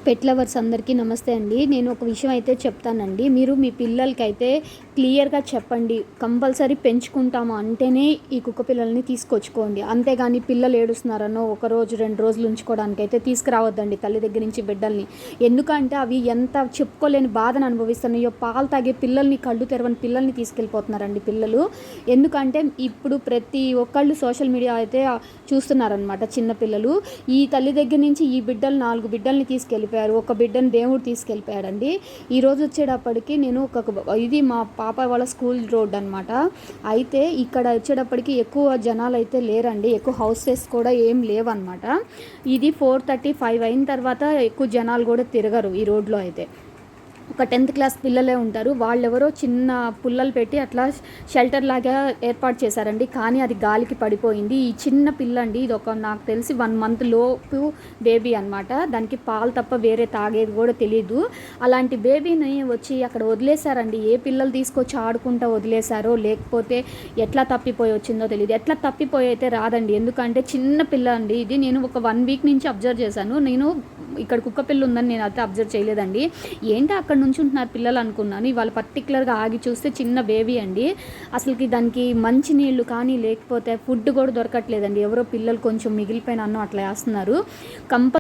Pet lovers అందరికీ నమస్తే అండి. నేను ఒక విషయం అయితే చెప్తానండి. మీరు మీ పిల్లలకైతే క్లియర్‌గా చెప్పండి. కంపల్సరీ పెంచుకుంటాము అంటేనే ఈ కుక్క పిల్లల్ని తీసుకొచ్చుకోండి. అంతేగాని పిల్లలు ఏడుస్తున్నారనో ఒకరోజు 2 రోజులు ఉంచుకోవడానికైతే తీసుకురావద్దండి తల్లి దగ్గర నుంచి బిడ్డల్ని. ఎందుకంటే అవి ఎంత చెప్పుకోలేని బాధను అనుభవిస్తున్నాయో, పాలు తాగే పిల్లల్ని, కళ్ళు తెరవని పిల్లల్ని తీసుకెళ్ళిపోతున్నారండి పిల్లలు. ఎందుకంటే ఇప్పుడు ప్రతి ఒక్కళ్ళు సోషల్ మీడియా అయితే చూస్తున్నారనమాట చిన్న పిల్లలు. ఈ తల్లి దగ్గర నుంచి ఈ బిడ్డలు 4 బిడ్డల్ని తీసుకెళ్ళిపోయారు. ఒక బిడ్డను దేవుడు తీసుకెళ్ళిపోయాడండి. ఈరోజు వచ్చేటప్పటికి నేను ఇది మా పాప వాళ్ళ స్కూల్ రోడ్ అనమాట. అయితే ఇక్కడ వచ్చేటప్పటికి ఎక్కువ జనాలు అయితే లేరండి. ఎక్కువ హౌసెస్ కూడా ఏం లేవన్నమాట. ఇది 4:35 అయిన తర్వాత ఎక్కువ జనాలు కూడా తిరగరు ఈ రోడ్లో అయితే. ఒక 10th క్లాస్ పిల్లలే ఉంటారు. వాళ్ళెవరో చిన్న పుల్లలు పెట్టి అట్లా షెల్టర్ లాగా ఏర్పాటు చేశారండి. కానీ అది గాలికి పడిపోయింది. ఈ చిన్న పిల్ల అండి, ఇది నాకు తెలిసి 1 మంత్ లోపు బేబీ అనమాట. దానికి పాలు తప్ప వేరే తాగేది కూడా తెలీదు. అలాంటి బేబీని వచ్చి అక్కడ వదిలేశారండి. ఏ పిల్లలు తీసుకొచ్చి ఆడుకుంటూ వదిలేశారో, లేకపోతే ఎట్లా తప్పిపోయి వచ్చిందో తెలియదు. ఎట్లా తప్పిపోయి అయితే రాదండి. ఎందుకంటే చిన్న పిల్ల అండి ఇది. నేను ఒక 1 వీక్ నుంచి అబ్జర్వ్ చేశాను. నేను ఇక్కడ కుక్క పిల్ల ఉందని నేను అయితే అబ్జర్వ్ చేయలేదండి. ఏంటి అక్కడ నుంచి ఉంటున్నారు పిల్లలు అనుకున్నాను. ఇవాళ పర్టికులర్గా ఆగి చూస్తే చిన్న బేబీ అండి. అసలుకి దానికి మంచి నీళ్ళు కానీ, లేకపోతే ఫుడ్ కూడా దొరకట్లేదండి. ఎవరో పిల్లలు కొంచెం మిగిలిపోయిన అన్నం అట్లా వేస్తున్నారు.